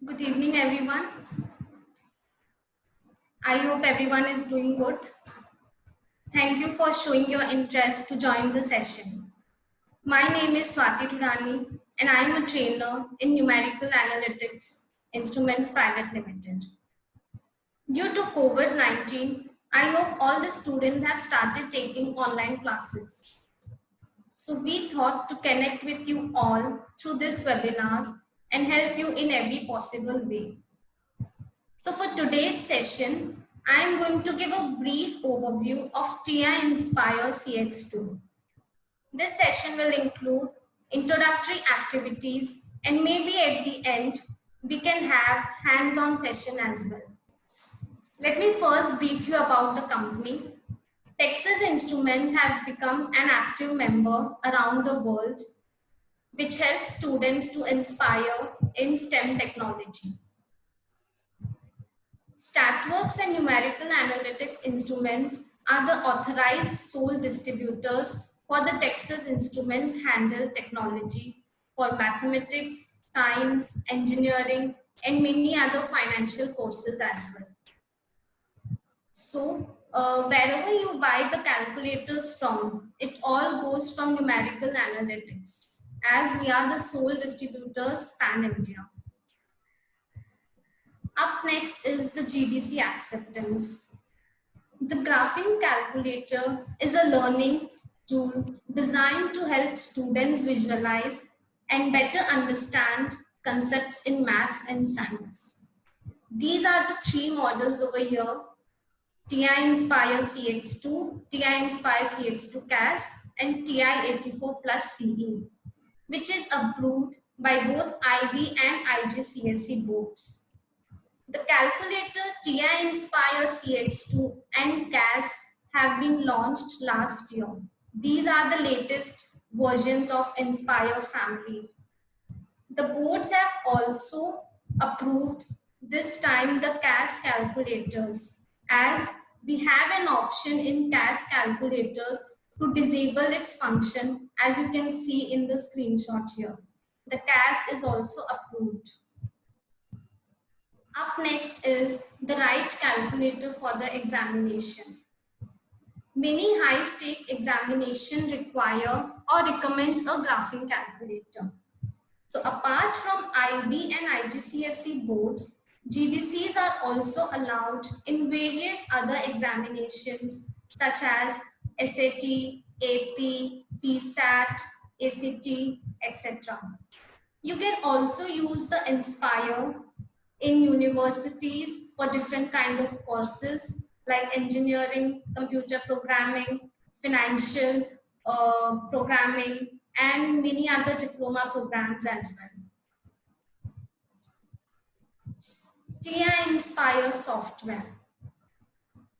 Good evening, everyone. I hope everyone is doing good. Thank you for showing your interest to join the session. My name is Swati Turani, and I am a trainer in Numerical Analytics Instruments Private Limited. Due to COVID-19, I hope all the students have started taking online classes. So we thought to connect with you all through this webinar and help you in every possible way. So for today's session, I am going to give a brief overview of TI Inspire CX2. This session will include introductory activities, and maybe at the end, we can have hands-on session as well. Let me first brief you about the company. Texas Instruments have become an active member around the world, which helps students to inspire in STEM technology. StatWorks and Numerical Analytics Instruments are the authorized sole distributors for the Texas Instruments handheld technology for mathematics, science, engineering, and many other financial courses as well. So, wherever you buy the calculators from, it all goes from Numerical Analytics, as we are the sole distributors pan-India. Up next is the GDC acceptance. The graphing calculator is a learning tool designed to help students visualize and better understand concepts in maths and science. These are the three models over here: TI Inspire CX2, TI Inspire CX2 CAS, and TI 84 Plus CE, which is approved by both IB and IGCSE boards. The calculator TI Inspire CX2 and CAS have been launched last year. These are the latest versions of Inspire family. The boards have also approved this time the CAS calculators, as we have an option in CAS calculators to disable its function, as you can see in the screenshot here. The CAS is also approved. Up next is the right calculator for the examination. Many high-stake examinations require or recommend a graphing calculator. So apart from IB and IGCSE boards, GDCs are also allowed in various other examinations such as SAT, AP, PSAT, ACT, etc. You can also use the Inspire in universities for different kind of courses like engineering, computer programming, financial programming, and many other diploma programs as well. TI Inspire software.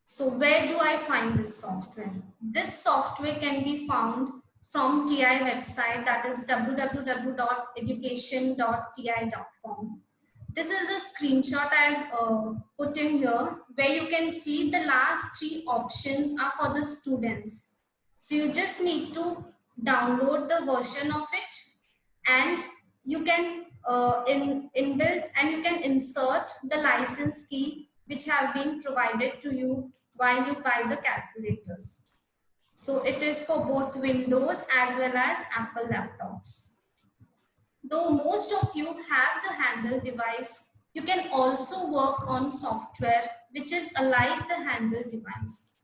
So where do I find this software? This software can be found from TI website, that is www.education.ti.com. This is the screenshot I've put in here, where you can see the last three options are for the students. So you just need to download the version of it, and you can inbuilt and you can insert the license key which have been provided to you while you buy the calculators. So it is for both Windows as well as Apple laptops. Though most of you have the handheld device, you can also work on software which is alike the handheld device.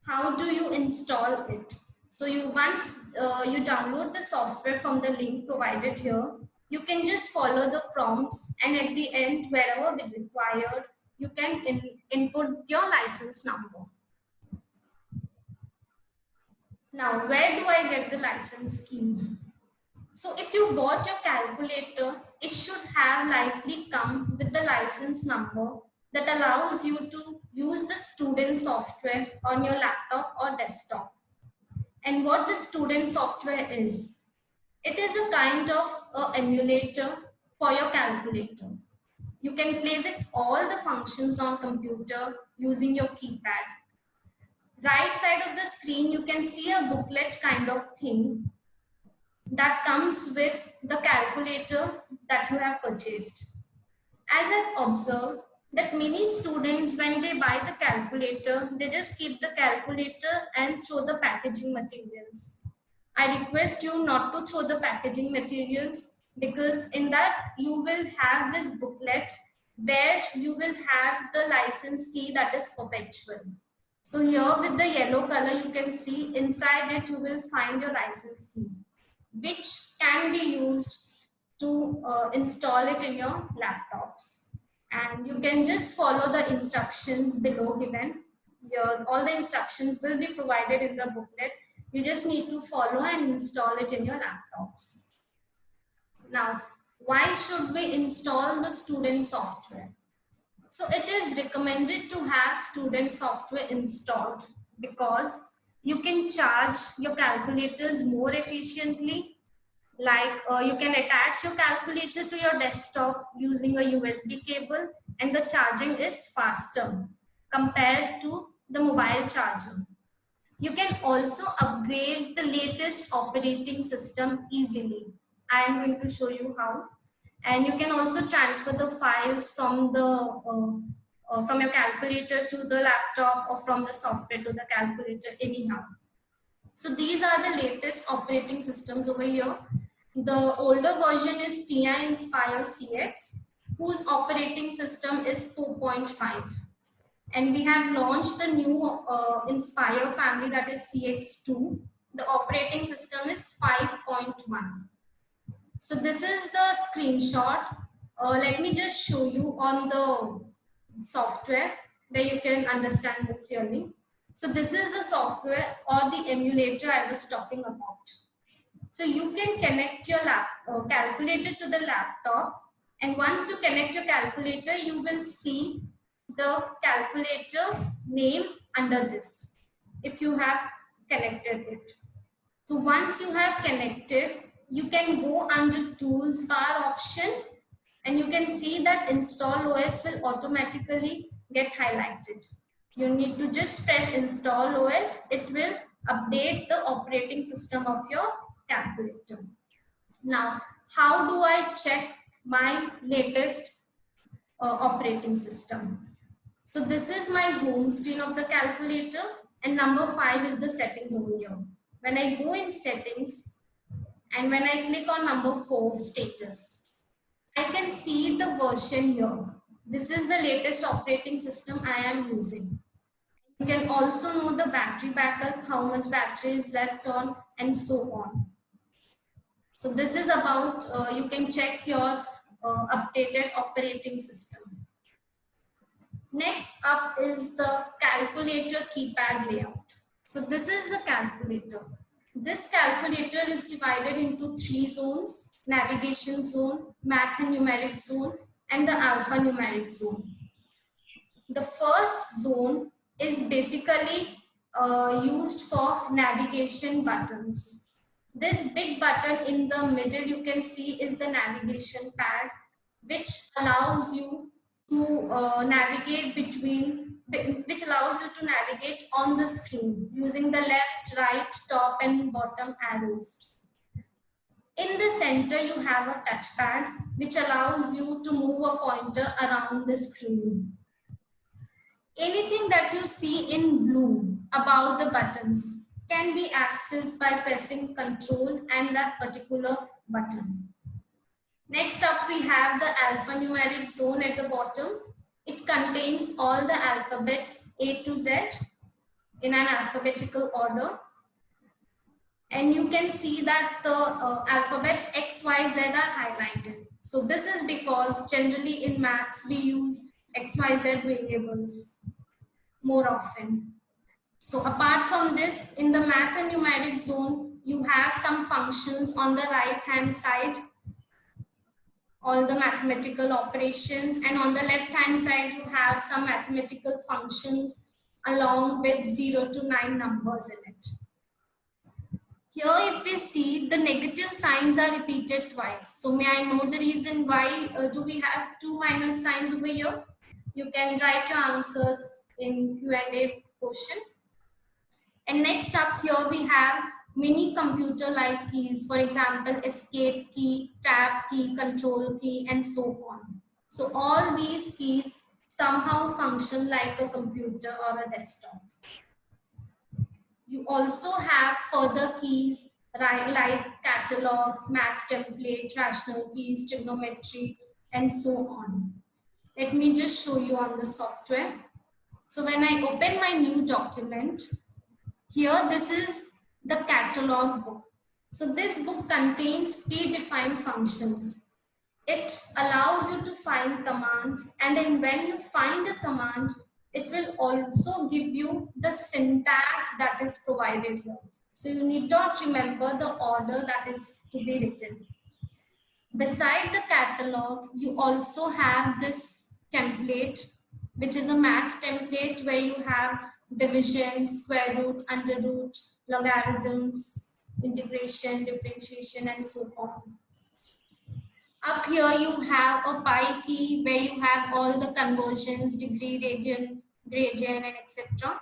How do you install it? So once you download the software from the link provided here, you can just follow the prompts, and at the end, wherever required, you can input your license number. Now, where do I get the license key? So if you bought your calculator, it should have likely come with the license number that allows you to use the student software on your laptop or desktop. And what the student software is, it is a kind of emulator for your calculator. You can play with all the functions on computer using your keypad. Right side of the screen, you can see a booklet kind of thing. that comes with the calculator that you have purchased. As I've observed that many students, when they buy the calculator, they just keep the calculator and throw the packaging materials. I request you not to throw the packaging materials, because in that you will have this booklet where you will have the license key that is perpetual. So here with the yellow color, you can see inside it you will find your license key, which can be used to install it in your laptops. And you can just follow the instructions below given. All the instructions will be provided in the booklet. You just need to follow and install it in your laptops. Now, why should we install the student software? So it is recommended to have student software installed because you can charge your calculators more efficiently. Like you can attach your calculator to your desktop using a USB cable, and the charging is faster compared to the mobile charger. You can also upgrade the latest operating system easily. I am going to show you how. And you can also transfer the files from from your calculator to the laptop, or from the software to the calculator anyhow. So these are the latest operating systems over here. The older version is TI Nspire CX, whose operating system is 4.5. And we have launched the new Nspire family, that is CX2. The operating system is 5.1. So this is the screenshot. Let me just show you on the software where you can understand more clearly. So this is the software or the emulator I was talking about. So you can connect your calculator to the laptop, and once you connect your calculator, you will see the calculator name under this, if you have connected it. So once you have connected, you can go under Tools bar option, and you can see that Install OS will automatically get highlighted. You need to just press Install OS. It will update the operating system of your calculator. Now, how do I check my latest operating system? So this is my home screen of the calculator, and number 5 is the settings over here. When I go in settings, and when I click on number 4, status, I can see the version here. This is the latest operating system I am using. You can also know the battery backup, how much battery is left on, and so on. So this is about, you can check your updated operating system. Next up is the calculator keypad layout. So this is the calculator. This calculator is divided into 3 zones: navigation zone, math and numeric zone, and the alphanumeric zone. The first zone is basically used for navigation buttons. This big button in the middle you can see is the navigation pad, which allows you to navigate on the screen using the left, right, top and bottom arrows. In the center you have a touchpad which allows you to move a pointer around the screen. Anything that you see in blue about the buttons can be accessed by pressing Control and that particular button. Next up, we have the alphanumeric zone at the bottom. It contains all the alphabets A to Z in an alphabetical order. And you can see that the alphabets X, Y, Z are highlighted. So this is because generally in maths, we use X, Y, Z variables more often. So apart from this, in the math and numeric zone, you have some functions on the right hand side, all the mathematical operations, and on the left hand side you have some mathematical functions along with 0 to 9 numbers in it. Here if we see, the negative signs are repeated twice. So may I know the reason why do we have 2 minus signs over here? You can write your answers in Q&A portion. And next up here we have mini computer like keys, for example, escape key, tab key, control key, and so on. So all these keys somehow function like a computer or a desktop. You also have further keys, right, like catalog, math template, rational keys, trigonometry, and so on. Let me just show you on the software. So when I open my new document, here this is the catalog book. So this book contains predefined functions. It allows you to find commands, and then when you find a command, it will also give you the syntax that is provided here. So you need not remember the order that is to be written. Beside the catalog, you also have this template, which is a math template where you have division, square root, under root, logarithms, integration, differentiation, and so on. Up here you have a pi key where you have all the conversions, degree, radian, gradient, and etc.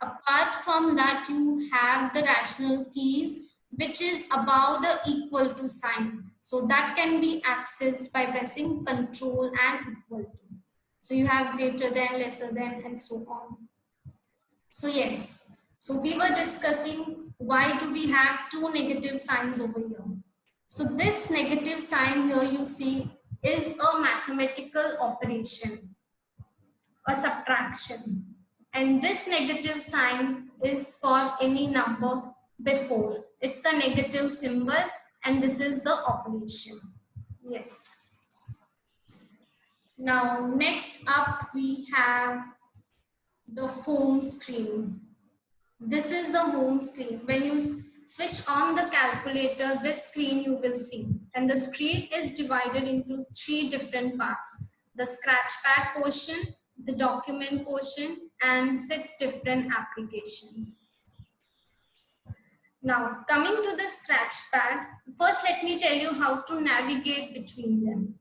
Apart from that, you have the rational keys, which is above the equal to sign. So that can be accessed by pressing control and equal to. So you have greater than, lesser than, and so on. So yes, so we were discussing why do we have two negative signs over here. So this negative sign here you see is a mathematical operation, a subtraction. And this negative sign is for any number before. It's a negative symbol and this is the operation. Yes. Now next up we have the home screen. This is the home screen. When you switch on the calculator, this screen you will see. And the screen is divided into three different parts. The scratchpad portion, the document portion, and 6 different applications. Now, coming to the scratchpad, first let me tell you how to navigate between them.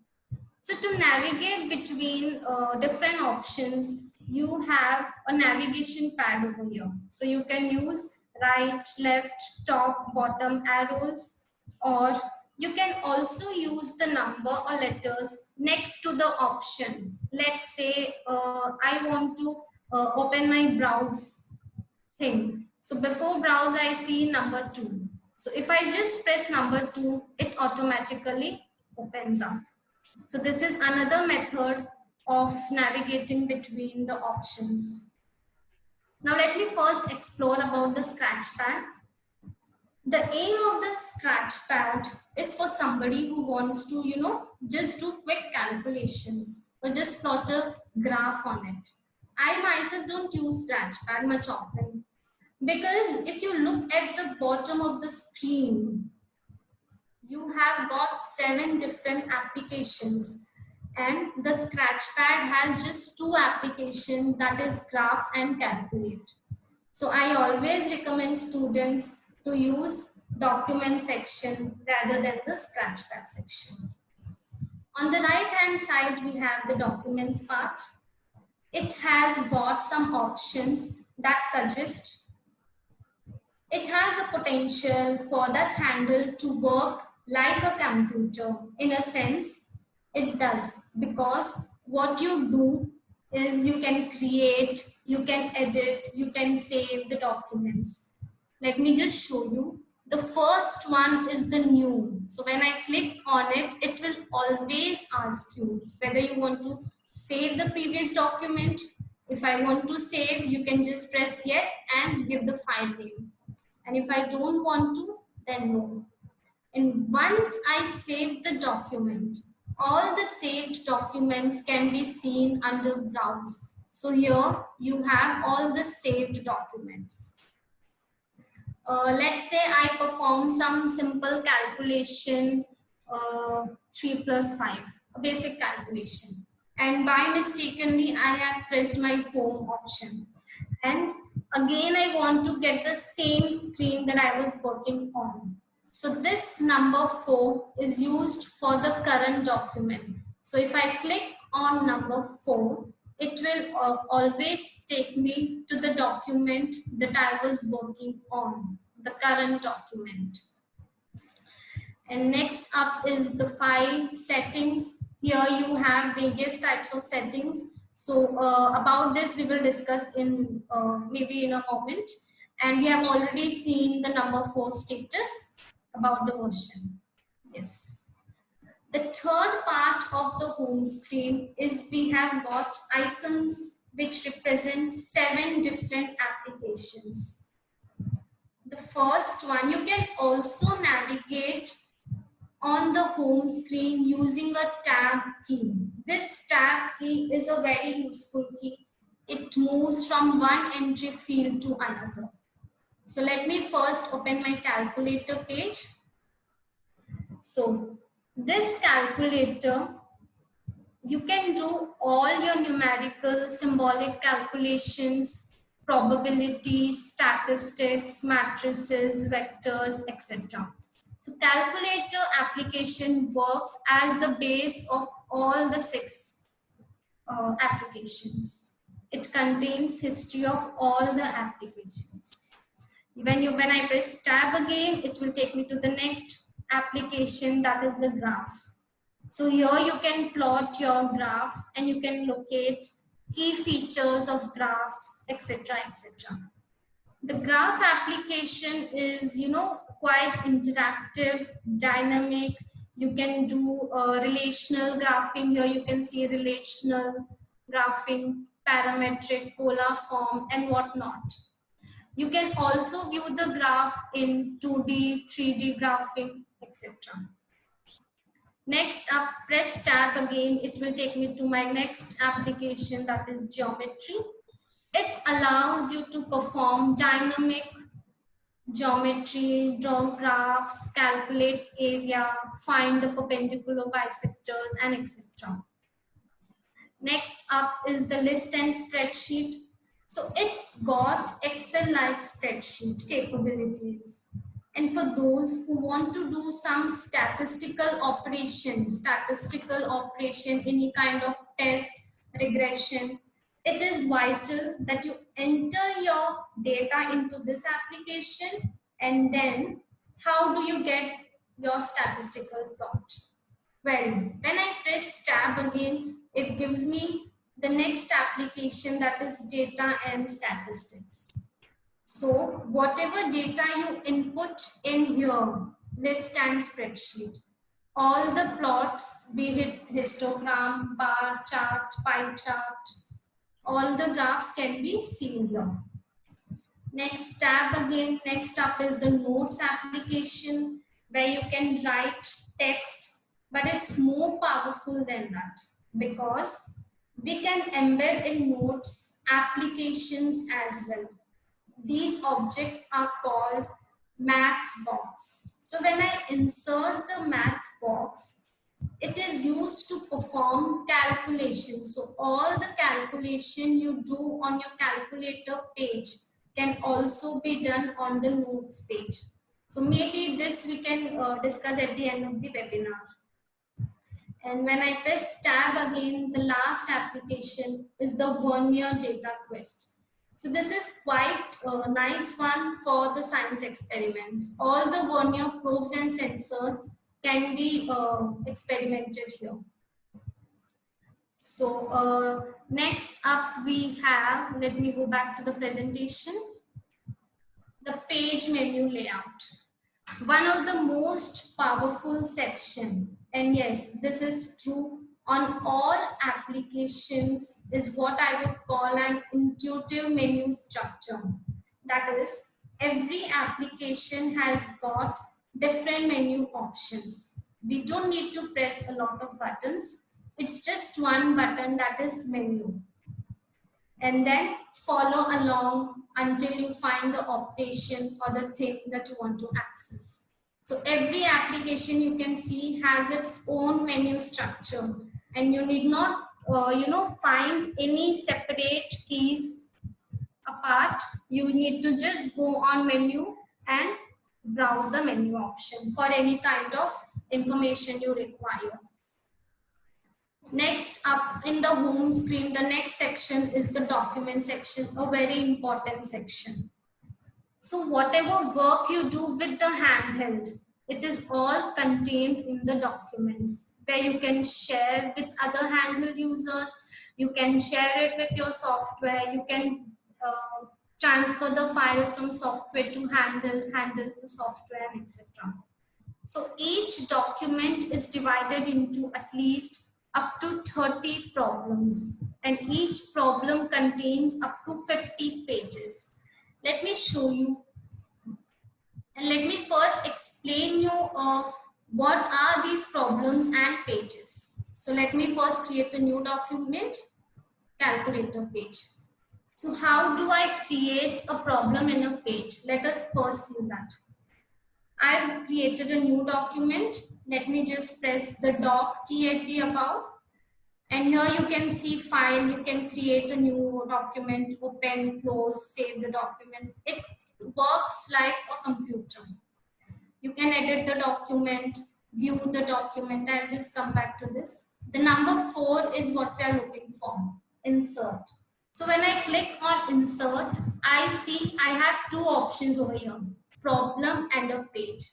So to navigate between different options, you have a navigation pad over here. So you can use right, left, top, bottom arrows, or you can also use the number or letters next to the option. Let's say I want to open my browse thing. So before browse, I see number 2. So if I just press number 2, it automatically opens up. So this is another method of navigating between the options. Now let me first explore about the scratchpad. The aim of the scratchpad is for somebody who wants to, just do quick calculations or just plot a graph on it. I myself don't use scratchpad much often because if you look at the bottom of the screen, you have got 7 different applications and the scratchpad has just 2 applications, that is graph and calculate. So I always recommend students to use document section rather than the scratchpad section. On the right hand side, we have the documents part. It has got some options that suggest it has a potential for that handle to work like a computer. In a sense, it does, because what you do is you can create, you can edit, you can save the documents. Let me just show you. The first one is the new. So when I click on it, it will always ask you whether you want to save the previous document. If I want to save, you can just press yes and give the file name. And if I don't want to, then no. And once I save the document, all the saved documents can be seen under browse. So here you have all the saved documents. Let's say I perform some simple calculation, 3 plus 5, a basic calculation. And by mistakenly, I have pressed my home option. And again, I want to get the same screen that I was working on. So this number 4 is used for the current document. So if I click on number 4, it will always take me to the document that I was working on. the current document. And next up is the file settings. Here you have various types of settings. So about this we will discuss in maybe in a moment. And we have already seen the number 4 status about the version. Yes. The third part of the home screen is we have got icons which represent 7 different applications. The first one, you can also navigate on the home screen using a tab key. This tab key is a very useful key. It moves from one entry field to another. So let me first open my calculator page. So this calculator, you can do all your numerical, symbolic calculations, probabilities, statistics, matrices, vectors, etc. So calculator application works as the base of all the 6 applications. It contains history of all the applications. When I press tab again, it will take me to the next application, that is the graph. So here you can plot your graph and you can locate key features of graphs, etc., etc. The graph application is, quite interactive, dynamic. You can do relational graphing. Here you can see relational graphing, parametric, polar form, and whatnot. You can also view the graph in 2D, 3D graphing, etc. Next up, press tab again. It will take me to my next application, that is geometry. It allows you to perform dynamic geometry, draw graphs, calculate area, find the perpendicular bisectors, and etc. Next up is the list and spreadsheet. So it's got Excel-like spreadsheet capabilities. And for those who want to do some statistical operation, any kind of test, regression, it is vital that you enter your data into this application, and then how do you get your statistical plot? Well, when I press tab again, it gives me the next application, that is data and statistics. So whatever data you input in here, list and spreadsheet, all the plots, be it histogram, bar chart, pie chart, all the graphs can be seen here. Next tab again, next up is the notes application, where you can write text, but it's more powerful than that because we can embed in notes applications as well. These objects are called math box. So when I insert the math box, it is used to perform calculations. So all the calculation you do on your calculator page can also be done on the notes page. So maybe this we can discuss at the end of the webinar. And when I press tab again, the last application is the Vernier Data Quest. So this is quite a nice one for the science experiments. All the Vernier probes and sensors can be experimented here. So next up we have, let me go back to the presentation, the page menu layout. One of the most powerful section, and yes, this is true on all applications, is what I would call an intuitive menu structure. That is, every application has got different menu options. We don't need to press a lot of buttons. It's just one button, that is menu. And then follow along until you find the operation or the thing that you want to access. So every application you can see has its own menu structure, and you need not find any separate keys apart. You need to just go on menu and browse the menu option for any kind of information you require. Next up in the home screen, the next section is the document section, a very important section. So whatever work you do with the handheld, it is all contained in the documents where you can share with other handheld users, you can share it with your software, you can transfer the files from software to handheld to software, etc. So each document is divided into at least up to 30 problems, and each problem contains up to 50 pages. Let me show you, and let me first explain you what are these problems and pages. So let me first create a new document, calculator page. So how do I create a problem in a page? Let us first see that. I've created a new document. Let me just press the doc key at the above. And here you can see file. You can create a new document, open, close, save the document. It works like a computer. You can edit the document, view the document. I'll just come back to this. The number 4 is what we are looking for, insert. So when I click on insert, I see I have two options over here, problem and a page.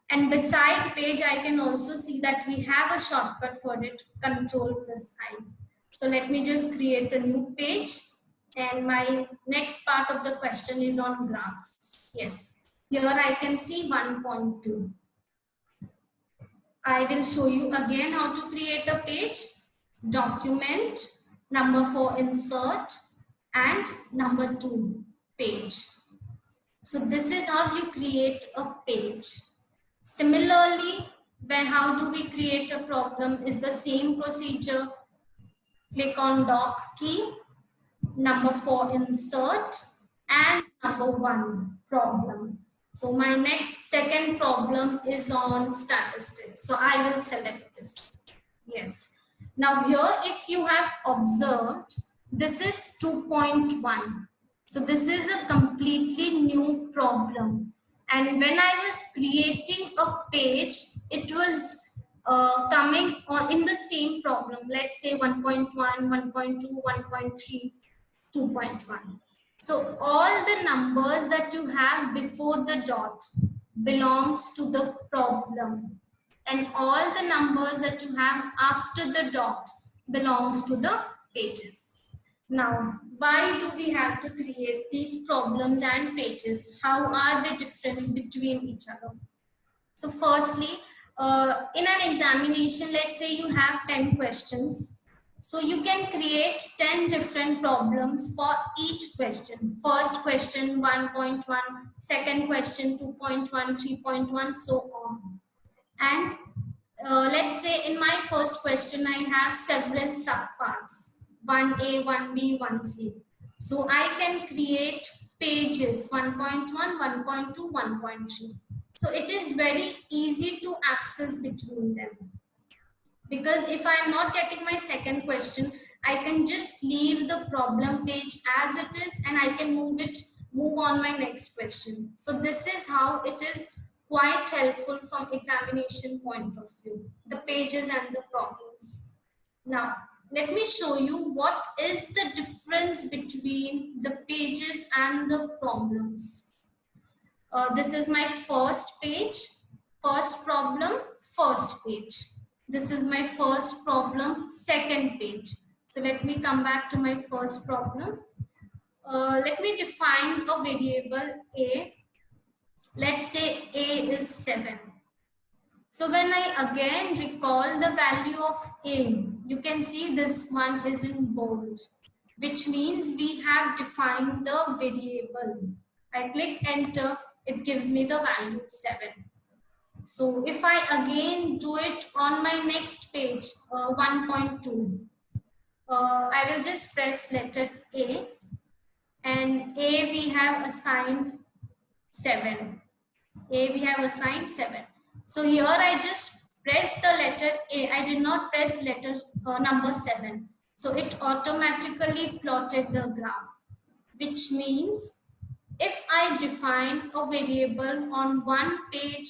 And beside page, I can also see that we have a shortcut for it, Ctrl+I. So let me just create a new page. And my next part of the question is on graphs. Yes, here I can see 1.2. I will show you again how to create a page. Document, number 4 insert, and number 2 page. So this is how you create a page. Similarly, how do we create a problem is the same procedure. Click on doc key, number 4 insert, and number 1 problem. So my second problem is on statistics. So I will select this. Yes. Now here, if you have observed, this is 2.1. So this is a completely new problem. And when I was creating a page, it was coming on in the same problem. Let's say 1.1, 1.2, 1.3, 2.1. So all the numbers that you have before the dot belongs to the problem, and all the numbers that you have after the dot belongs to the pages. Now, why do we have to create these problems and pages? How are they different between each other? So firstly, in an examination, let's say you have 10 questions. So you can create 10 different problems for each question. First question 1.1, second question 2.1, 3.1, so on. And let's say in my first question, I have several subparts, 1A, 1B, 1C. So I can create pages 1.1, 1.2, 1.3. So it is very easy to access between them. Because if I am not getting my second question, I can just leave the problem page as it is, and I can move on my next question. So this is how it is quite helpful from examination point of view, the pages and the problems. Now, let me show you what is the difference between the pages and the problems. This is my first page, first problem, first page. This is my first problem, second page. So let me come back to my first problem. Let me define a variable A. Let's say A is 7. So when I again recall the value of A, you can see this one is in bold, which means we have defined the variable. I click enter, it gives me the value 7. So if I again do it on my next page, 1.2, I will just press letter A, and A we have assigned 7. A we have assigned 7. So here I just press the letter A. I did not press letter number 7. So it automatically plotted the graph, which means if I define a variable on one page,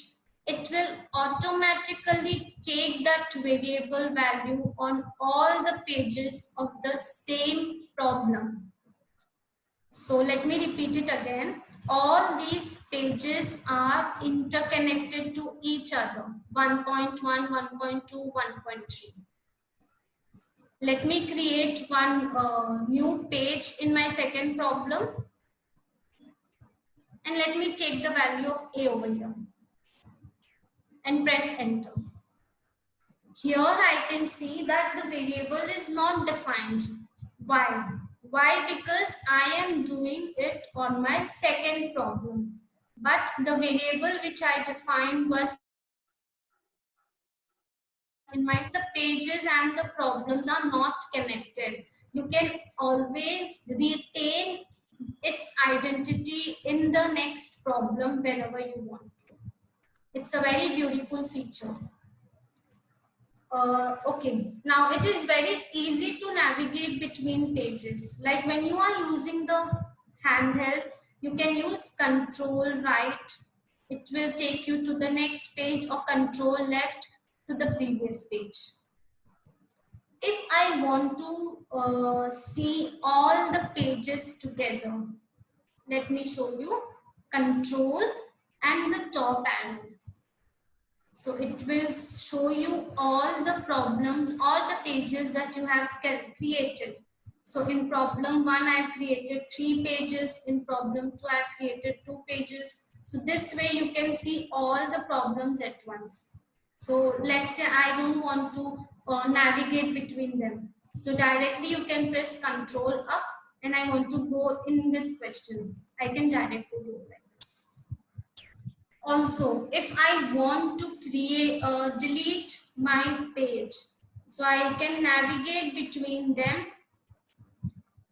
it will automatically take that variable value on all the pages of the same problem. So let me repeat it again. all these pages are interconnected to each other, 1.1, 1.2, 1.3. Let me create one new page in my second problem, and let me take the value of a over here and press enter. Here I can see that the variable is not defined. Why? Why? Because I am doing it on my second problem. But the variable which I defined was in the pages and the problems are not connected. You can always retain its identity in the next problem whenever you want to. It's a very beautiful feature. Okay, now it is very easy to navigate between pages. Like when you are using the handheld, you can use control right. It will take you to the next page, or control left to the previous page. If I want to see all the pages together, let me show you control and the top arrow. So it will show you all the problems or the pages that you have created. So in problem 1, I've created 3 pages. In problem 2, I've created 2 pages. So this way you can see all the problems at once. So let's say I don't want to navigate between them. So directly you can press Control up, and I want to go in this question. I can directly do it like this. Also, if I want to delete my page, so I can navigate between them,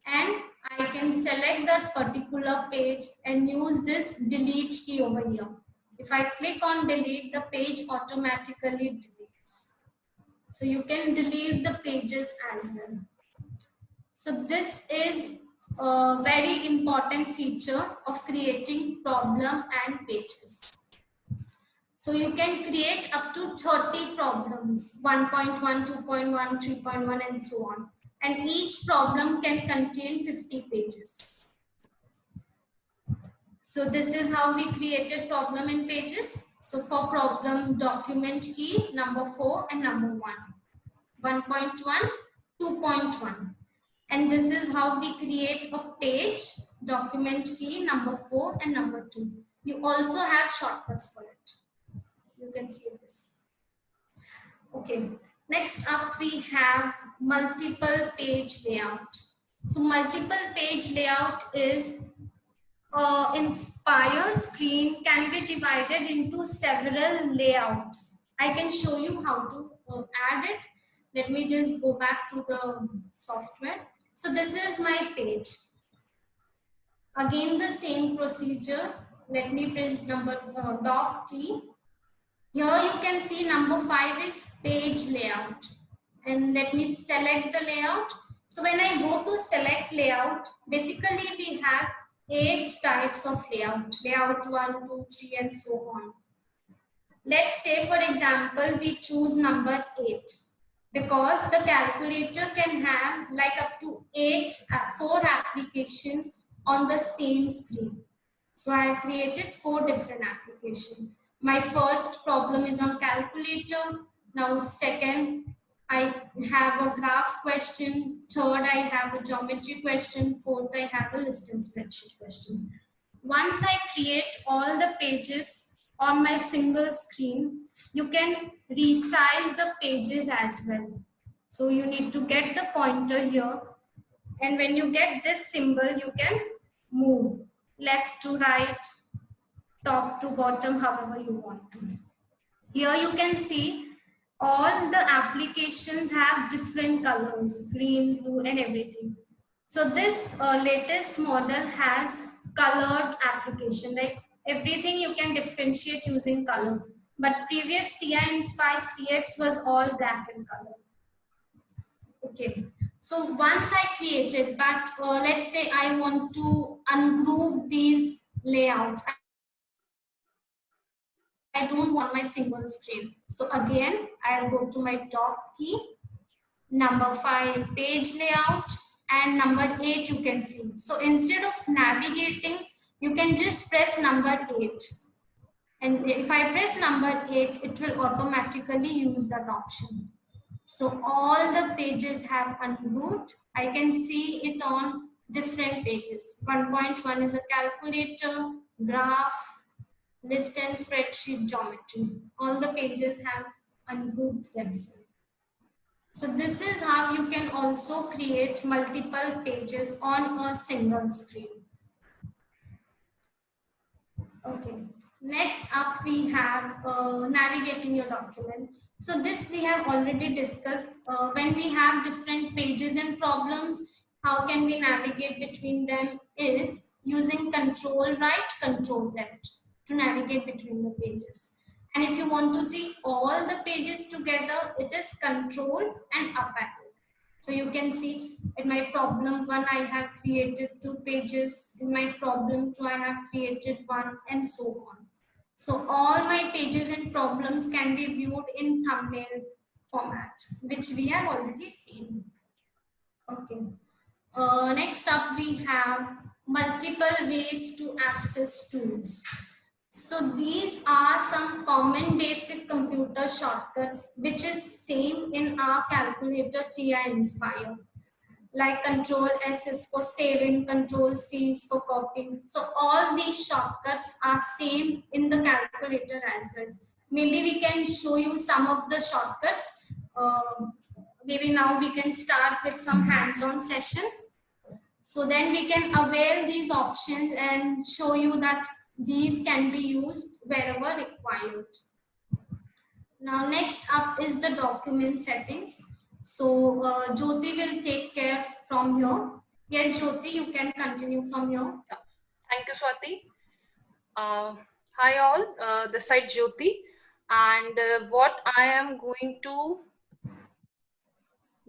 and I can select that particular page and use this delete key over here. If I click on delete, the page automatically deletes. So you can delete the pages as well. So this is a very important feature of creating problem and pages. So you can create up to 30 problems, 1.1, 2.1, 3.1, and so on. And each problem can contain 50 pages. So this is how we created problem and pages. So for problem, document key number 4 and number 1, 1.1, 2.1. And this is how we create a page, document key number 4 and number 2. You also have shortcuts for it. You can see this. Okay, next up we have multiple page layout. So multiple page layout is Inspire screen can be divided into several layouts. I can show you how to add it. Let me just go back to the software. So this is my page. Again the same procedure. Let me press dock key. Here you can see number 5 is page layout, and let me select the layout. So when I go to select layout, basically we have 8 types of layout, layout 1, 2, 3 and so on. Let's say for example we choose number 8, because the calculator can have like up to 4 applications on the same screen. So I have created 4 different applications. My first problem is on calculator. Now second, I have a graph question. Third, I have a geometry question. Fourth, I have a list and spreadsheet questions. Once I create all the pages on my single screen, you can resize the pages as well. So you need to get the pointer here. And when you get this symbol, you can move left to right, top to bottom, however you want to. Here you can see all the applications have different colors, green, blue and everything. So this latest model has colored application, like everything you can differentiate using color. But previous TI Nspire CX was all black in color. Okay. So once I created, but let's say I want to ungroup these layouts. I don't want my single screen. So again, I'll go to my dock key, number 5 page layout, and number 8 you can see. So instead of navigating You can just press number 8. And if I press number 8, it will automatically use that option. So all the pages have ungrouped. I can see it on different pages. 1.1 is a calculator, graph, list and spreadsheet geometry. All the pages have ungrouped themselves. So this is how you can also create multiple pages on a single screen. Okay, next up we have navigating your document. So this we have already discussed. When we have different pages and problems, how can we navigate between them is using control right, control left to navigate between the pages. And if you want to see all the pages together, it is control and up arrow. So you can see in my problem 1, I have created 2 pages. In my problem 2, I have created 1, and so on. So all my pages and problems can be viewed in thumbnail format, which we have already seen. Okay. Next up, we have multiple ways to access tools. So these are some common basic computer shortcuts which is same in our calculator TI Inspire. Like Control S is for saving, Control C is for copying. So all these shortcuts are same in the calculator as well. Maybe we can show you some of the shortcuts. Maybe now we can start with some hands-on session. So then we can avail these options and show you that these can be used wherever required. Now next up is the document settings. So Jyoti will take care from here. Yes, Jyoti, you can continue from here. Thank you, Swati. Hi all, this side Jyoti, and what I am going to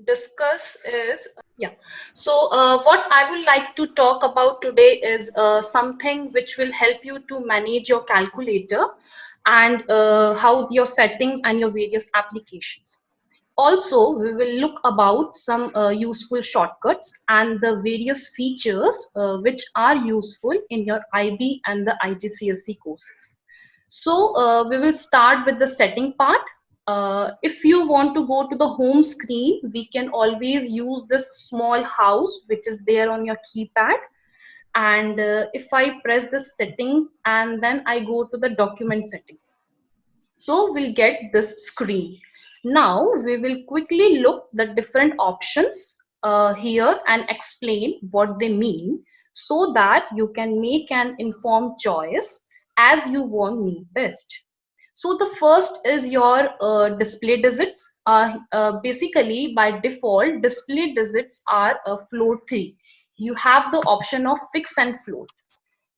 discuss is what I would like to talk about today is something which will help you to manage your calculator and how your settings and your various applications. Also, we will look about some useful shortcuts and the various features which are useful in your IB and the IGCSE courses. So we will start with the setting part. If you want to go to the home screen, we can always use this small house which is there on your keypad. And if I press this setting and then I go to the document setting, so we'll get this screen. Now we will quickly look the different options here and explain what they mean so that you can make an informed choice as you want me best. So the first is your display digits. Basically, by default, display digits are float 3. You have the option of fix and float.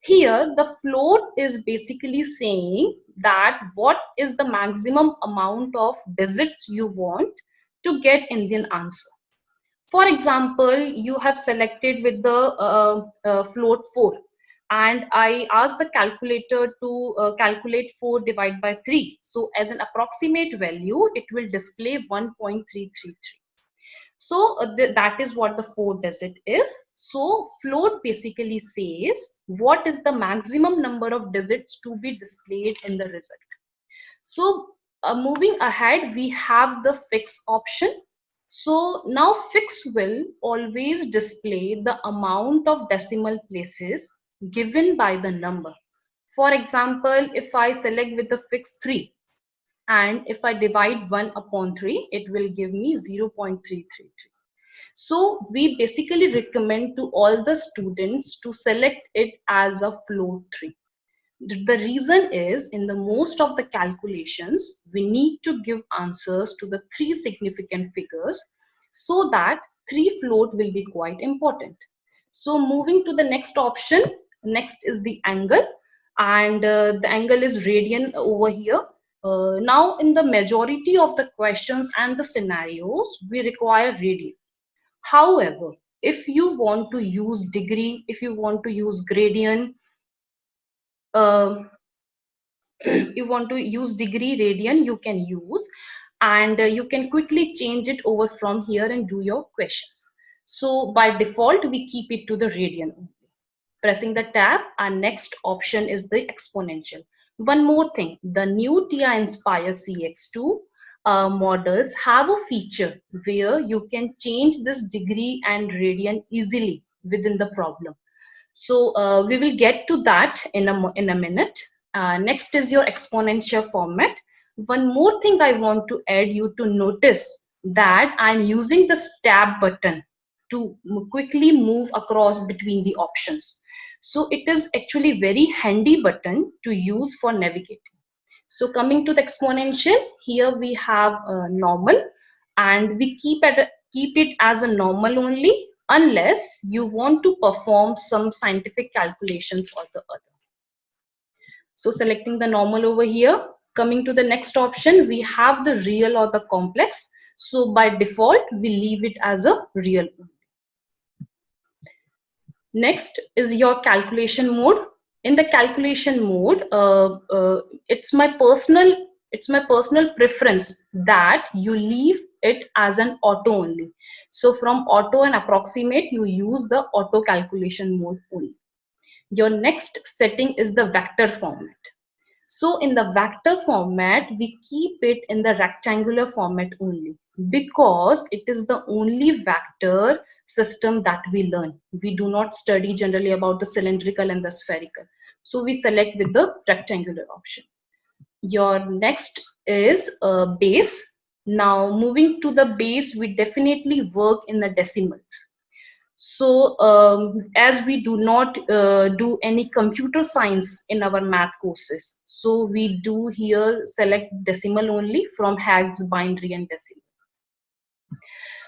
Here, the float is basically saying that what is the maximum amount of digits you want to get Indian answer. For example, you have selected with the float 4 and I asked the calculator to calculate 4 divided by 3. So as an approximate value, it will display 1.333. So that is what the 4 digit is. So float basically says what is the maximum number of digits to be displayed in the result. So moving ahead, we have the fix option. So now fix will always display the amount of decimal places given by the number. For example, if I select with the fix 3 and if I divide 1 upon 3, it will give me 0.333. So we basically recommend to all the students to select it as a float 3. The reason is in the most of the calculations, we need to give answers to the 3 significant figures so that 3 float will be quite important. So moving to the next option, next is the angle and the angle is radian over here. Now in the majority of the questions and the scenarios, we require radian. However, if you want to use degree, if you want to use gradient, you want to use degree radian, you can use, and you can quickly change it over from here and do your questions. So by default, we keep it to the radian only. Pressing the tab, our next option is the exponential. One more thing, the new TI Nspire CX2 models have a feature where you can change this degree and radian easily within the problem. So we will get to that in a minute. Next is your exponential format. One more thing I want to add you to notice that I'm using this tab button to quickly move across between the options. So it is actually very handy button to use for navigating. So coming to the exponential, here we have normal, and we keep it as a normal only unless you want to perform some scientific calculations or the other. So selecting the normal over here, coming to the next option, we have the real or the complex. So by default, we leave it as a real. Next is your calculation mode. In the calculation mode, it's my personal preference that you leave it as an auto only. So from auto and approximate, you use the auto calculation mode only. Your next setting is the vector format. So in the vector format, we keep it in the rectangular format only because it is the only vector system that we learn. We do not study generally about the cylindrical and the spherical. So we select with the rectangular option. Your next is base. Now moving to the base, we definitely work in the decimals. So as we do not do any computer science in our math courses, so we do here select decimal only from hex, binary and decimal.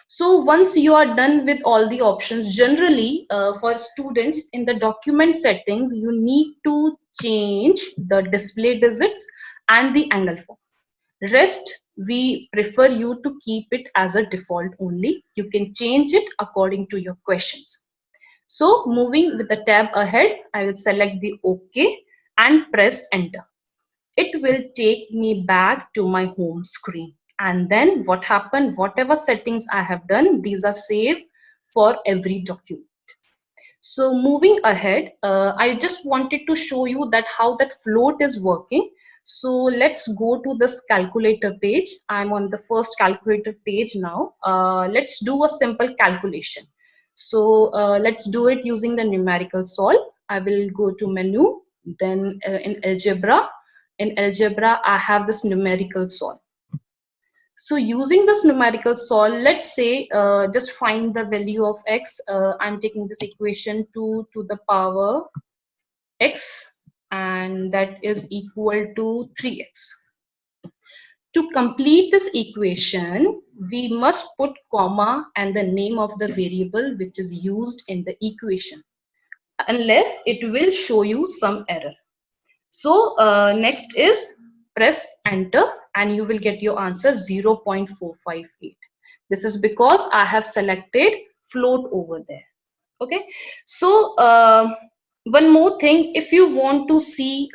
So once you are done with all the options, generally for students in the document settings, you need to change the display digits and the angle form. Rest, we prefer you to keep it as a default only. You can change it according to your questions. So moving with the tab ahead, I will select the OK and press enter. It will take me back to my home screen. And then what happened, whatever settings I have done, these are saved for every document. So moving ahead, I just wanted to show you that how that float is working. So let's go to this calculator page. I'm on the first calculator page now. Let's do a simple calculation. So let's do it using the numerical solve. I will go to menu, then in algebra. In algebra, I have this numerical solve. So using this numerical solve, let's say just find the value of x. I'm taking this equation 2 to the power x, and that is equal to 3x. To complete this equation, we must put comma and the name of the variable which is used in the equation, unless it will show you some error. So next is press enter and you will get your answer 0.458. This is because I have selected float over there. Okay, so one more thing, if you want to see,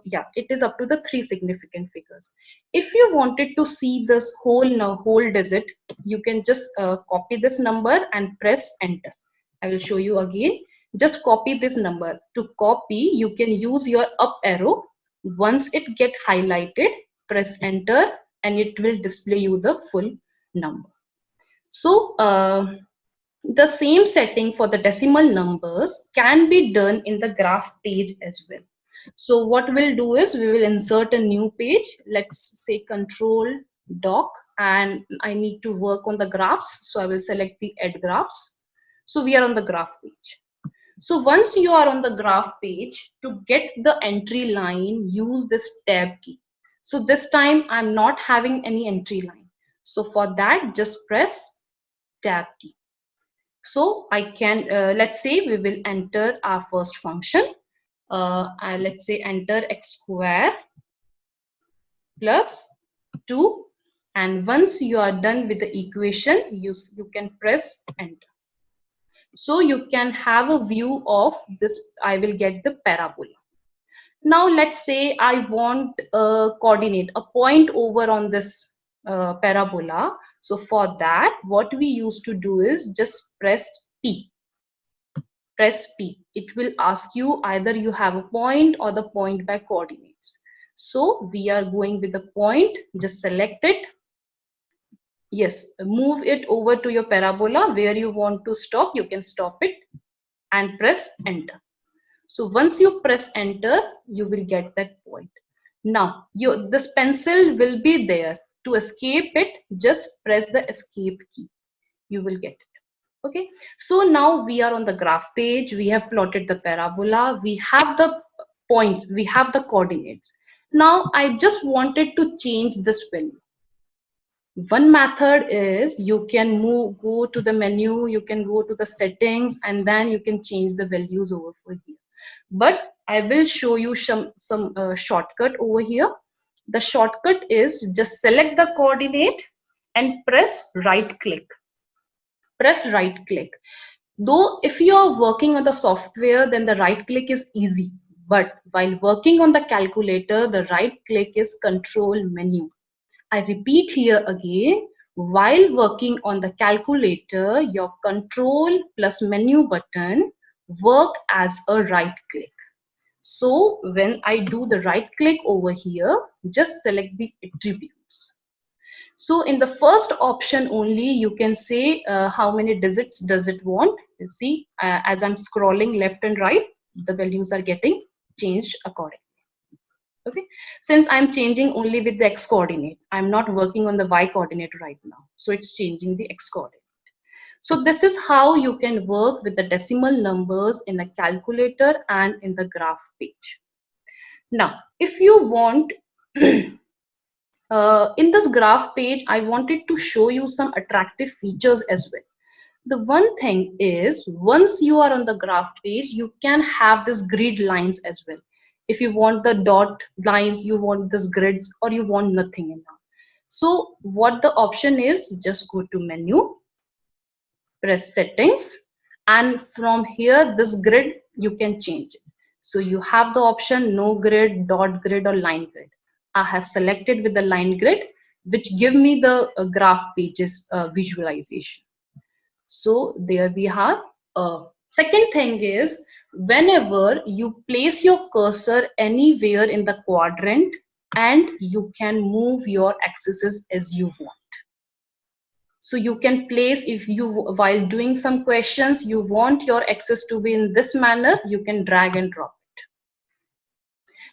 yeah, it is up to the 3 significant figures. If you wanted to see this whole digit, you can just copy this number and press enter. I will show you again. Just copy this number. To copy, you can use your up arrow. Once it get highlighted, press enter and it will display you the full number. So the same setting for the decimal numbers can be done in the graph page as well. So what we'll do is we will insert a new page. Let's say control doc, and I need to work on the graphs. So I will select the add graphs. So we are on the graph page. So once you are on the graph page, to get the entry line, use this tab key. So this time I'm not having any entry line. So for that, just press tab key. So I can, let's say we will enter our first function. Let's say enter x square plus 2. And once you are done with the equation, you can press enter. So you can have a view of this. I will get the parabola. Now let's say I want a coordinate, a point over on this parabola. So for that, what we used to do is just press P. press P. It will ask you either you have a point or the point by coordinates. So we are going with the point, just select it. Yes, move it over to your parabola where you want to stop. You can stop it and press enter. So once you press enter, you will get that point. Now this pencil will be there. To escape it, just press the escape key. You will get it. Okay, so now we are on the graph page. We have plotted the parabola. We have the points. We have the coordinates. Now I just wanted to change this value. One method is you can go to the menu, you can go to the settings, and then you can change the values over here. But I will show you some shortcut over here. The shortcut is just select the coordinate and press right click. Press right click. Though if you are working on the software, then the right click is easy. But while working on the calculator, the right click is control menu. I repeat here again, while working on the calculator, your control plus menu button work as a right click. So when I do the right click over here, just select the attributes. So in the first option only, you can say how many digits does it want. You see, as I'm scrolling left and right, the values are getting changed accordingly. Okay, since I'm changing only with the x coordinate, I'm not working on the y coordinate right now, so it's changing the x coordinate. So this is how you can work with the decimal numbers in a calculator and in the graph page. Now if you want in this graph page, I wanted to show you some attractive features as well. The one thing is, once you are on the graph page, you can have this grid lines as well. If you want the dot lines, you want this grids, or you want nothing in that. So what the option is, just go to menu, press settings, and from here, this grid, you can change it. So you have the option no grid, dot grid, or line grid. I have selected with the line grid, which give me the graph pages visualization. So there we have. Second thing is, whenever you place your cursor anywhere in the quadrant, and you can move your axes as you want. So you can place, if you, while doing some questions, you want your axis to be in this manner, you can drag and drop it.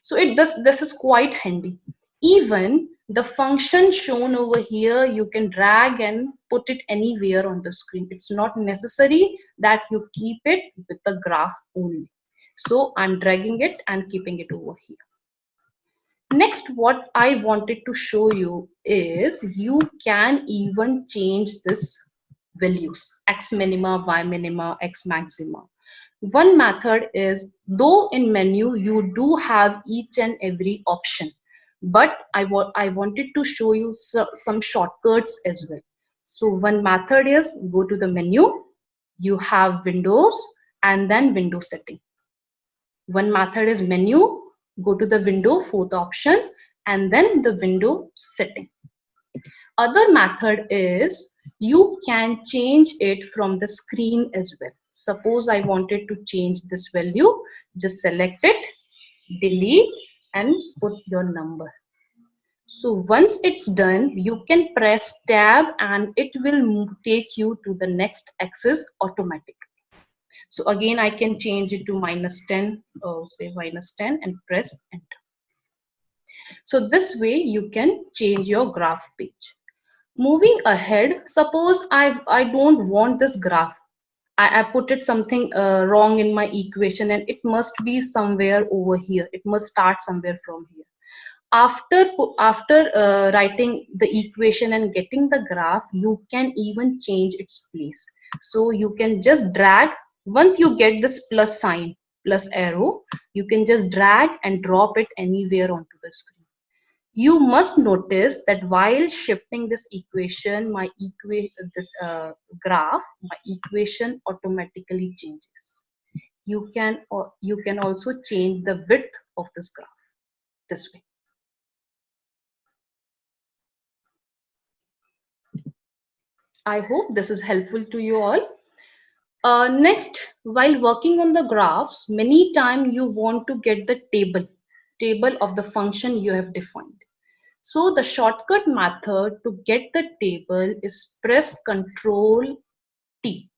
So this is quite handy. Even the function shown over here, you can drag and put it anywhere on the screen. It's not necessary that you keep it with the graph only. So I'm dragging it and keeping it over here. Next, what I wanted to show you is you can even change this values, x minima, y minima, x maxima. One method is, though in menu you do have each and every option, but I wanted to show you some shortcuts as well. So one method is, go to the menu, you have windows and then window setting. One method is menu, go to the window, fourth option, and then the window setting. Other method is, you can change it from the screen as well. Suppose I wanted to change this value, just select it, delete, and put your number. So once it's done, you can press tab and it will take you to the next axis automatically. So again, I can change it to -10, or say -10, and press enter. So this way you can change your graph page. Moving ahead, suppose I don't want this graph. I put it something wrong in my equation, and it must be somewhere over here. It must start somewhere from here. After writing the equation and getting the graph, you can even change its place. So you can just drag. Once you get this plus sign, plus arrow, you can just drag and drop it anywhere onto the screen. You must notice that while shifting this equation, graph, my equation automatically changes. You can also change the width of this graph this way. I hope this is helpful to you all. Next, while working on the graphs, many times you want to get the table of the function you have defined. So the shortcut method to get the table is press Ctrl T.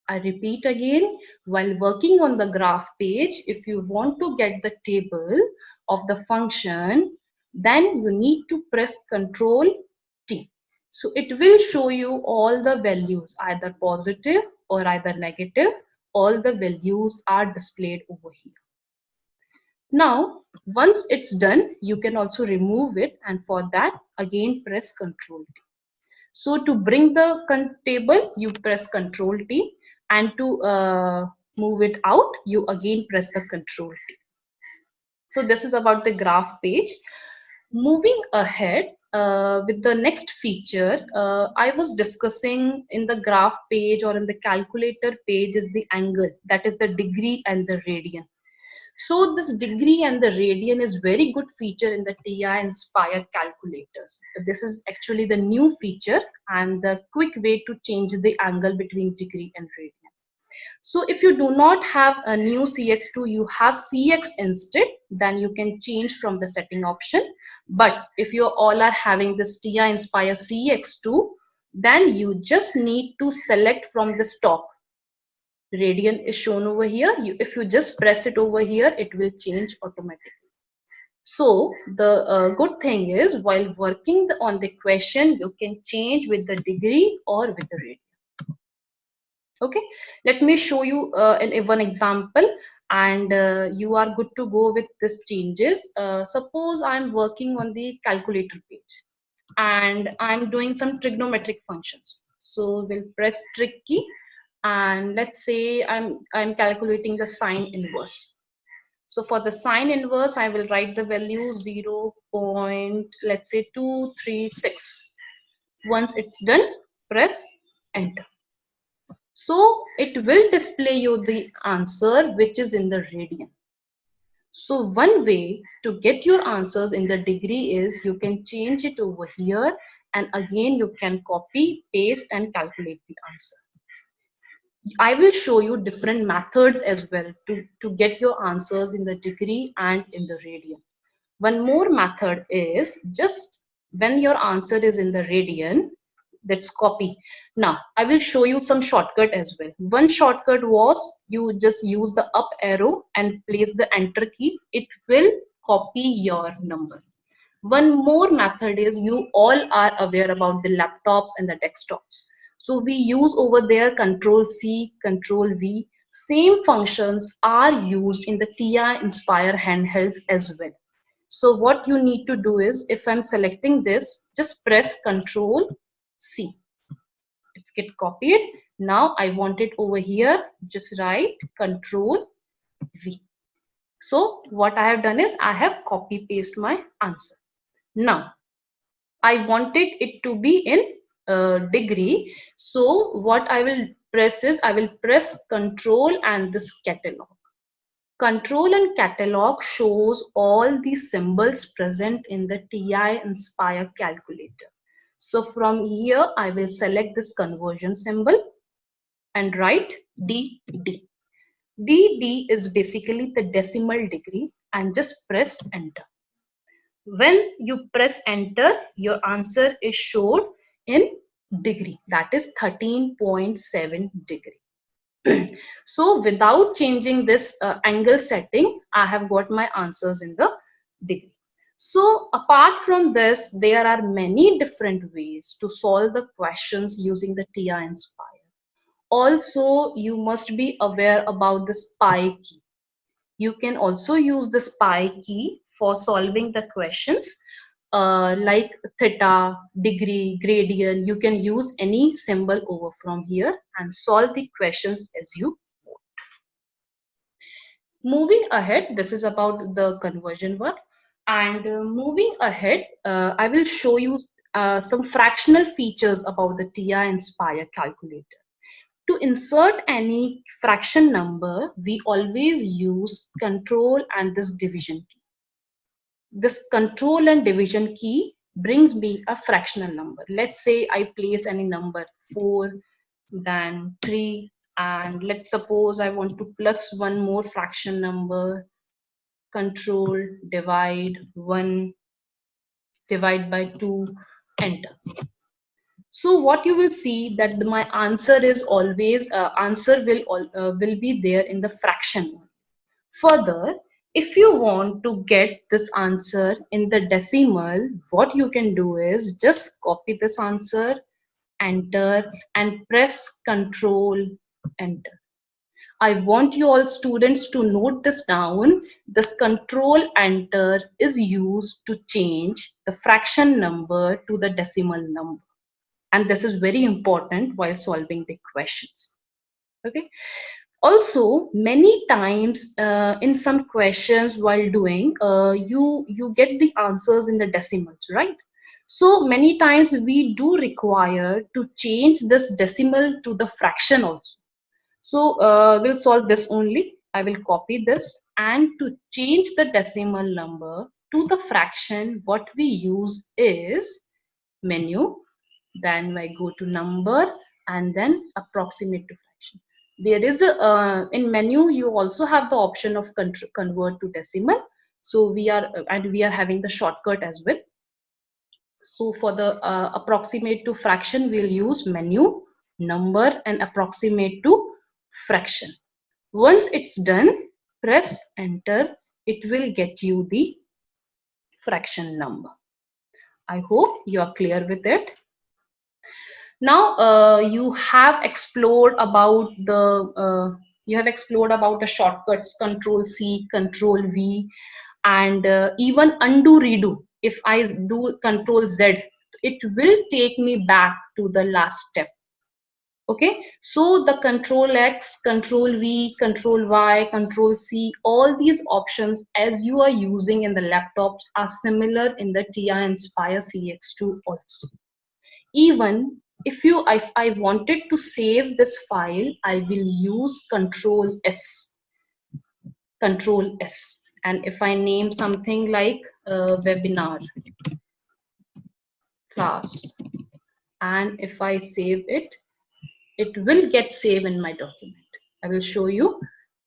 I repeat again, while working on the graph page, if you want to get the table of the function, then you need to press Ctrl T. So it will show you all the values, either positive or either negative. All the values are displayed over here. Now, once it's done, you can also remove it, and for that, again press Ctrl T. So to bring the table, you press Ctrl T, and to move it out, you again press the Ctrl T. So this is about the graph page. Moving ahead with the next feature, I was discussing in the graph page or in the calculator page is the angle, that is the degree and the radian. So this degree and the radian is very good feature in the TI Nspire calculators. This is actually the new feature and the quick way to change the angle between degree and radian. So if you do not have a new CX2, you have CX instead, then you can change from the setting option. But if you all are having this TI Nspire CX2, then you just need to select from the top. Radian is shown over here. If you just press it over here, it will change automatically. So the good thing is, while working on the question, you can change with the degree or with the radian. Okay, let me show you one example, and you are good to go with these changes. Suppose I'm working on the calculator page and I'm doing some trigonometric functions. So we'll press trig key, and let's say I'm calculating the sine inverse. So for the sine inverse, I will write the value 0. Let's say 236. Once it's done, press enter. So it will display you the answer which is in the radian. So one way to get your answers in the degree is you can change it over here, and again you can copy, paste and calculate the answer. I will show you different methods as well to get your answers in the degree and in the radian. One more method is just when your answer is in the radian, that's copy. Now I will show you some shortcut as well. One shortcut was you just use the up arrow and place the enter key. It will copy your number. One more method is, you all are aware about the laptops and the desktops. So we use over there Control C, Control V. Same functions are used in the TI Nspire handhelds as well. So what you need to do is, if I'm selecting this, just press Control C. It's get copied. Now I want it over here, just write Control V. So what I have done is I have copy paste my answer. Now I wanted it to be in degree. So what I will press is, I will press Control and this catalog. Control and catalog shows all the symbols present in the TI Nspire calculator. So from here, I will select this conversion symbol and write DD. DD is basically the decimal degree, and just press enter. When you press enter, your answer is showed in degree, that is 13.7 degree. So without changing this angle setting, I have got my answers in the degree. So apart from this, there are many different ways to solve the questions using the TI Nspire. Also, you must be aware about the SPI key. You can also use the SPI key for solving the questions like theta, degree, gradient. You can use any symbol over from here and solve the questions as you want. Moving ahead, this is about the conversion work. And moving ahead, I will show you some fractional features about the TI Nspire calculator. To insert any fraction number, we always use control and this division key. This control and division key brings me a fractional number. Let's say I place any number 4, then 3, And let's suppose I want to plus one more fraction number. Control, divide, 1, divide by 2, enter. So what you will see that my answer is always will be there in the fraction. Further, if you want to get this answer in the decimal, what you can do is just copy this answer, enter, and press Control, enter. I want you all students to note this down. This Control, enter is used to change the fraction number to the decimal number. And this is very important while solving the questions. Okay. Also, many times in some questions while doing, you get the answers in the decimals, right? So many times we do require to change this decimal to the fraction also. So we'll solve this only. I will copy this, and to change the decimal number to the fraction, what we use is menu. Then I go to number and then approximate to fraction. There is a in menu you also have the option of convert to decimal. So we are having the shortcut as well. So for the approximate to fraction, we'll use menu, number, and approximate to fraction. Once it's done, press enter. It will get you the fraction number. I hope you are clear with it. Now you have explored about the shortcuts Control C, Control V, and even undo redo. If I do Control Z, it will take me back to the last step. Okay, so the Control X, Control V, Control Y, Control C, all these options as you are using in the laptops are similar in the TI Nspire CX2 also. Even if I wanted to save this file, I will use Control S, and if I name something like webinar class, and if I save it, it will get saved in my document. I will show you.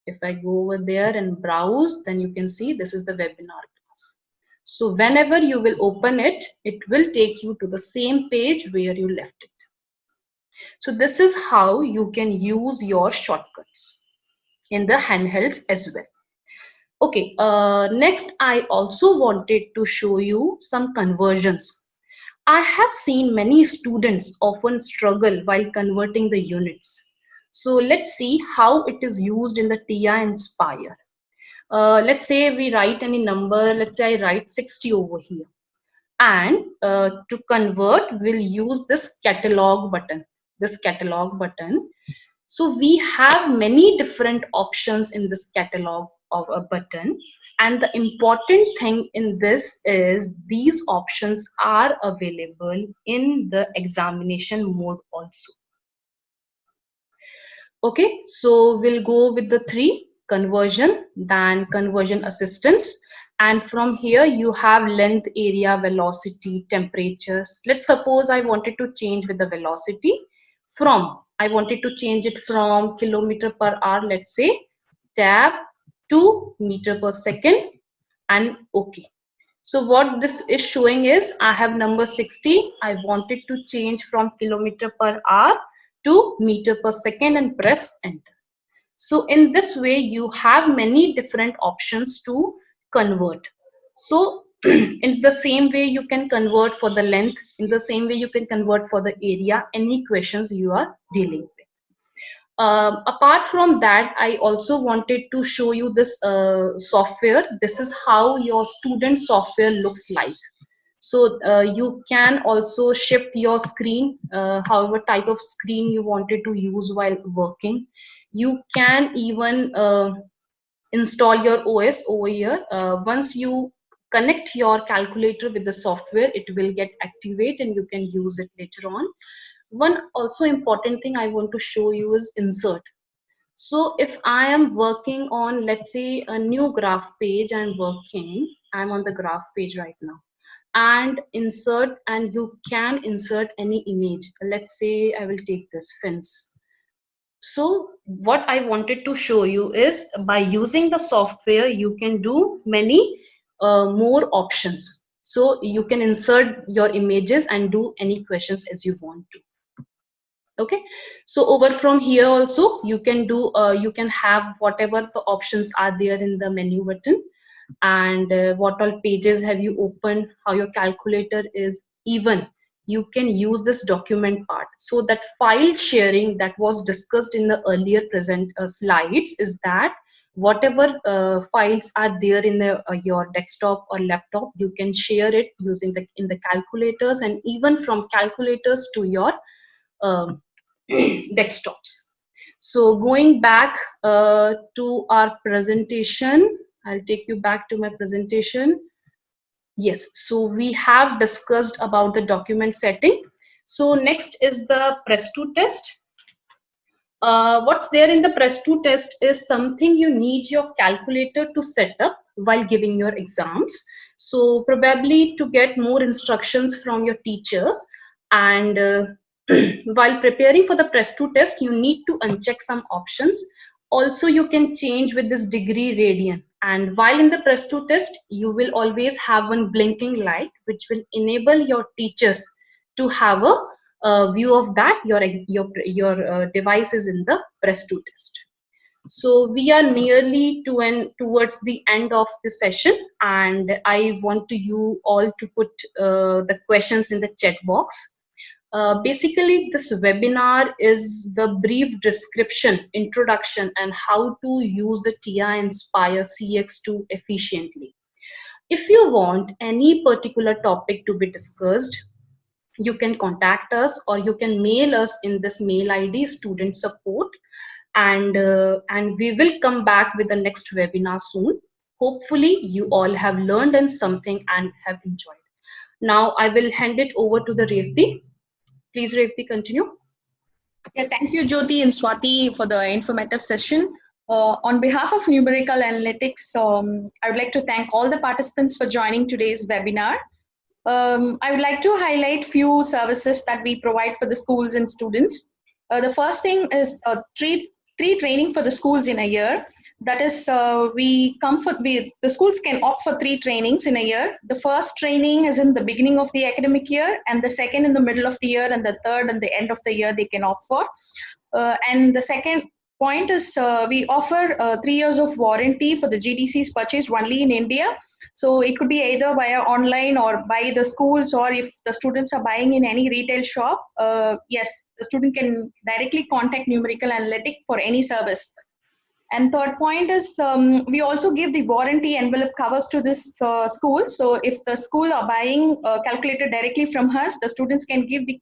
If I go over there and browse, then you can see this is the webinar class. So whenever you will open it, it will take you to the same page where you left it. So this is how you can use your shortcuts in the handhelds as well. Okay, next I also wanted to show you some conversions. I have seen many students often struggle while converting the units. So let's see how it is used in the TI Nspire. Let's say we write any number, let's say I write 60 over here. And to convert, we'll use this catalog button. So we have many different options in this catalog of a button. And the important thing in this is these options are available in the examination mode also. Okay, so we'll go with the 3: conversion, then conversion assistance. And from here you have length, area, velocity, temperatures. Let's suppose I wanted to change with the velocity I wanted to change it from kilometer per hour, let's say, tab to meter per second, and okay. So what this is showing is I have number 60. I wanted to change from kilometer per hour to meter per second and press enter. So in this way, you have many different options to convert. So in the same way you can convert for the length, in the same way you can convert for the area, any questions you are dealing with. Apart from that, I also wanted to show you this software. This is how your student software looks like. So you can also shift your screen, however type of screen you wanted to use while working. You can even install your OS over here. Once you connect your calculator with the software, it will get activate and you can use it later on. One also important thing I want to show you is insert. So if I am working on, let's say, a new graph page, I'm on the graph page right now, and insert, and you can insert any image. Let's say I will take this fence. So what I wanted to show you is by using the software, you can do many more options. So you can insert your images and do any questions as you want to. Okay, so over from here also you can do you can have whatever the options are there in the menu button, and what all pages have you opened, how your calculator is. Even you can use this document part. So that file sharing that was discussed in the earlier present slides is that whatever files are there in the, your desktop or laptop, you can share it using the in the calculators, and even from calculators to your um, desktops. So going back to our presentation, I'll take you back to my presentation. Yes, so we have discussed about the document setting. So next is the Press2 test. What's there in the Press2 test is something you need your calculator to set up while giving your exams. So probably to get more instructions from your teachers, and while preparing for the Press2 test, you need to uncheck some options. Also, you can change with this degree radian. And while in the Press2 test, you will always have one blinking light, which will enable your teachers to have a view of that your device is in the Press2 test. So we are nearly towards the end of the session, and I want you all to put the questions in the chat box. Basically, this webinar is the brief description, introduction, and how to use the TI Nspire CX2 efficiently. If you want any particular topic to be discussed, you can contact us, or you can mail us in this mail ID, student support, and we will come back with the next webinar soon. Hopefully you all have learned and something and have enjoyed. Now I will hand it over to the Revati. Please, Revati, continue. Yeah, thank you, Jyoti and Swati, for the informative session. On behalf of Numerical Analytics, I would like to thank all the participants for joining today's webinar. I would like to highlight few services that we provide for the schools and students. The first thing is three training for the schools in a year. That is, the schools can opt for 3 trainings in a year. The first training is in the beginning of the academic year, and the second in the middle of the year, and the third and the end of the year they can opt for. And the second point is we offer 3 years of warranty for the GDCs purchased only in India. So it could be either via online or by the schools, or if the students are buying in any retail shop, yes, the student can directly contact Numerical Analytics for any service. And third point is we also give the warranty envelope covers to this school. So if the school are buying calculator directly from us, the students can give the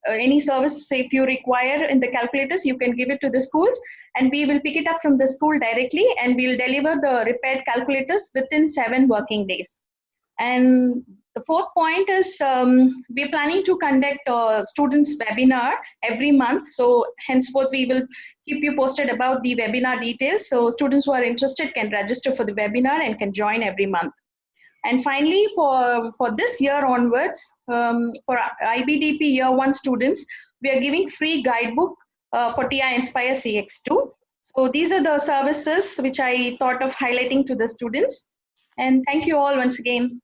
any service. If you require in the calculators, you can give it to the schools, and we will pick it up from the school directly, and we will deliver the repaired calculators within 7 working days. And the fourth point is we're planning to conduct a students webinar every month. So henceforth, we will keep you posted about the webinar details. So students who are interested can register for the webinar and can join every month. And finally, for this year onwards, for IBDP Year 1 students, we are giving free guidebook for TI Nspire CX2. So these are the services which I thought of highlighting to the students. And thank you all once again.